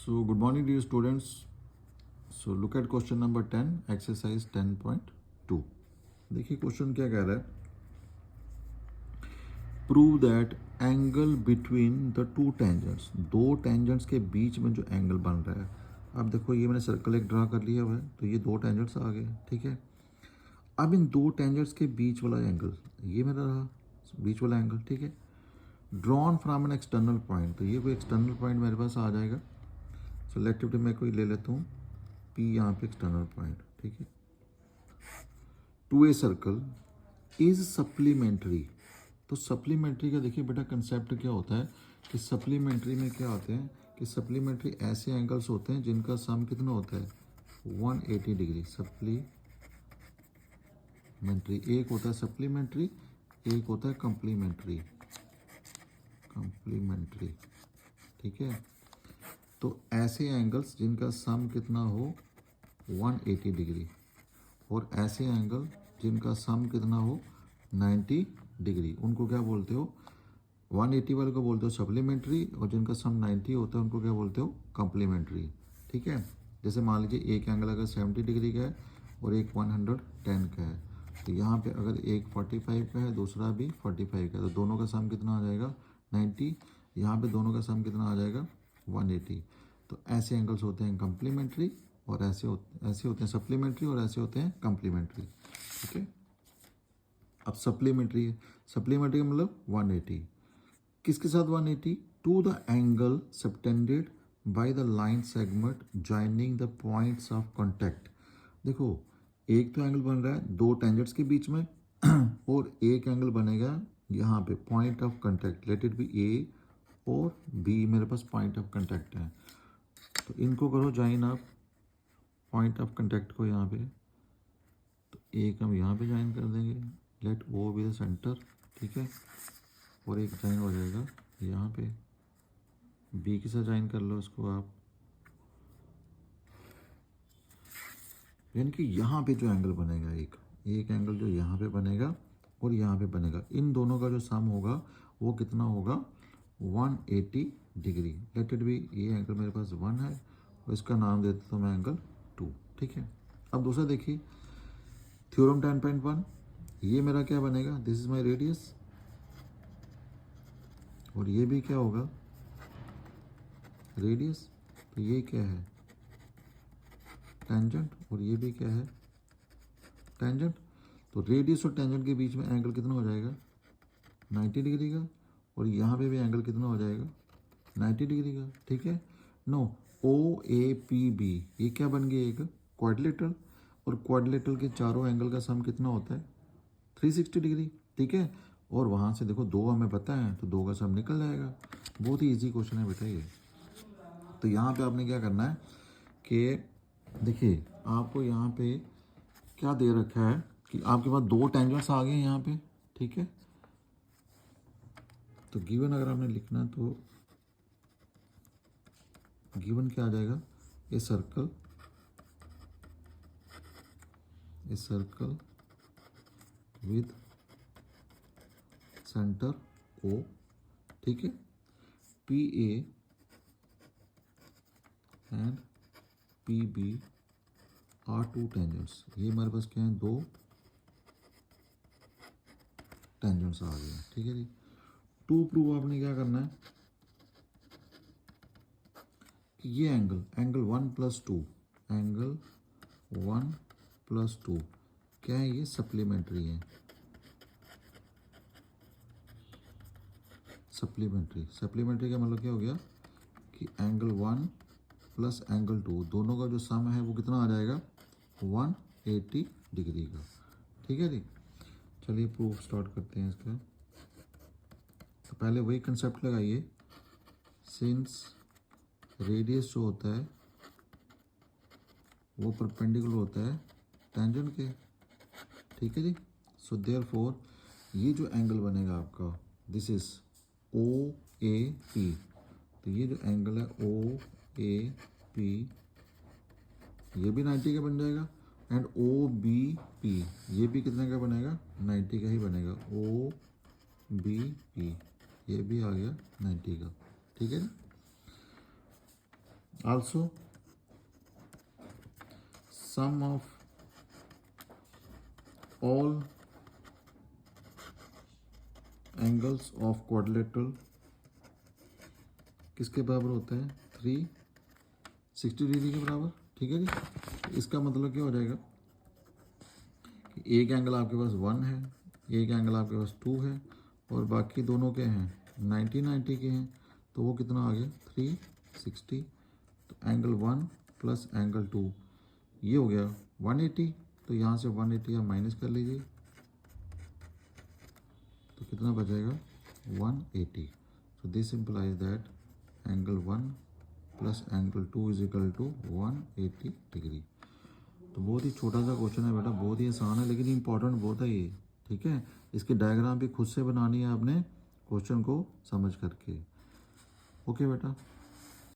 So, good morning, dear students. So, look at question number 10, exercise 10.2. देखिए question क्या कह रहा है, prove that angle between the two tangents, दो tangents के बीच में जो एंगल बन रहा है। अब देखो ये मैंने सर्कल एक ड्रा कर लिया हुआ है, तो ये दो टेंजेंट्स आ गए, ठीक है। अब इन दो टेंजेंट्स के बीच वाला एंगल ये मेरा रहा, बीच वाला एंगल, ठीक है। Drawn from an external point, तो ये कोई एक्सटर्नल पॉइंट मेरे पास आ जाएगा। सेलेक्टिव मैं कोई ले लेता हूँ P, यहाँ पे एक्सटर्नल पॉइंट, ठीक है। To a circle is supplementary, तो सप्लीमेंट्री का देखिए बेटा कंसेप्ट क्या होता है कि सप्लीमेंट्री में क्या होते हैं कि सप्लीमेंट्री ऐसे एंगल्स होते हैं जिनका सम कितना होता है 180 डिग्री। सप्लीमेंट्री एक होता है सप्लीमेंट्री, एक होता है कंप्लीमेंट्री, ठीक है। तो ऐसे एंगल्स जिनका सम कितना हो 180 डिग्री, और ऐसे एंगल जिनका सम कितना हो 90 डिग्री, उनको क्या बोलते हो, 180 वाले को बोलते हो सप्लीमेंट्री, और जिनका सम 90 होता है उनको क्या बोलते हो कम्प्लीमेंट्री, ठीक है। जैसे मान लीजिए एक एंगल अगर 70 डिग्री का है और एक 110 का है, तो यहाँ पे अगर एक 45 का है दूसरा भी 45 का है, तो दोनों का सम कितना आ जाएगा 90, यहाँ पे दोनों का सम कितना आ जाएगा 180। तो ऐसे एंगल्स होते हैं कम्प्लीमेंट्री, और ऐसे होते हैं सप्लीमेंट्री, और ऐसे होते हैं कम्प्लीमेंट्री, ठीक है। अब सप्लीमेंट्री का मतलब 180, किसके साथ 180, to the angle subtended by the line segment joining the points of contact. देखो एक तो एंगल बन रहा है दो टेंजेंट्स के बीच में और एक एंगल बनेगा यहाँ पे point of contact, let it be A और बी, मेरे पास पॉइंट ऑफ कांटेक्ट है। तो इनको करो ज्वाइन आप पॉइंट ऑफ कांटेक्ट को यहाँ पे, तो एक हम यहाँ पे ज्वाइन कर देंगे, let O be the centre, ठीक है। और एक ज्वाइन हो जाएगा यहाँ पे बी के साथ ज्वाइन कर लो इसको आप, यानी कि यहाँ पे जो एंगल बनेगा एक एंगल जो यहाँ पे बनेगा और यहाँ पे बनेगा, इन दोनों का जो सम होगा वो कितना होगा 180 डिग्री। लेट इट बी, ये एंगल मेरे पास 1 है और इसका नाम दे देता हूँ मैं एंगल 2, ठीक है। अब दूसरा देखिए थ्योरम 10.1, ये मेरा क्या बनेगा, दिस इज माय रेडियस, और ये भी क्या होगा रेडियस, तो ये क्या है टेंजेंट, और ये भी क्या है टेंजेंट। तो रेडियस और टेंजेंट के बीच में एंगल कितना हो जाएगा 90 डिग्री का, और यहाँ पे भी एंगल कितना हो जाएगा 90 डिग्री का, ठीक है। Now O A P B, ये क्या बन गया एक क्वाड्रिलेटरल, और क्वाड्रिलेटरल के चारों एंगल का सम कितना होता है 360 डिग्री, ठीक है। और वहाँ से देखो दो हमें पता है तो दो का सम निकल जाएगा। बहुत ही इजी क्वेश्चन है बेटा ये। तो यहाँ पे आपने क्या करना है कि देखिए आपको यहाँ पे क्या दे रखा है कि आपके पास दो टेंजेंट्स आ गए हैं यहाँ पे, ठीक है। तो गिवन अगर आपने लिखना है तो गिवन क्या आ जाएगा, a circle with centre O, ठीक है, P A and P B are two tangents. ये हमारे पास क्या है दो टेंजेंट्स आ गए, ठीक है जी। टू प्रूव आपने क्या करना है कि ये एंगल 1+2, एंगल 1+2 क्या है, ये सप्लीमेंट्री है, सप्लीमेंट्री का मतलब क्या हो गया कि एंगल 1 प्लस एंगल 2 दोनों का जो सम है वो कितना आ जाएगा 180 डिग्री का, ठीक है जी। चलिए प्रूफ स्टार्ट करते हैं इसका। तो पहले वही कंसेप्ट लगाइए, सिंस रेडियस जो होता है वो परपेंडिकुलर होता है टेंजेंट के, ठीक है जी। सो देयरफॉर ये जो एंगल बनेगा आपका this is O A P, तो ये जो एंगल है ओ ए पी ये भी 90 का बन जाएगा, एंड ओ बी पी ये भी कितने का बनेगा 90 का ही बनेगा, ओ बी पी ये भी आ गया 90 का, ठीक है। also sum of all angles of quadrilateral किसके बराबर होता है 360 डिग्री के बराबर। ठीक है जी। इसका मतलब क्या हो जाएगा कि एक एंगल आपके पास 1 है, एक एंगल आपके पास 2 है और बाकी दोनों के हैं 90 के हैं, तो वो कितना आ गया 360। तो एंगल 1 प्लस एंगल 2 ये हो गया 180। तो यहाँ से 180 आप माइनस कर लीजिए तो कितना बचेगा 180। So this implies that angle 1 plus angle 2 is equal to 180 degree. तो बहुत ही छोटा सा क्वेश्चन है बेटा, बहुत ही आसान है लेकिन इंपॉर्टेंट बहुत है ये। ठीक है, इसकी डायग्राम भी खुद से बनानी है आपने क्वेश्चन को समझ करके। ओके बेटा।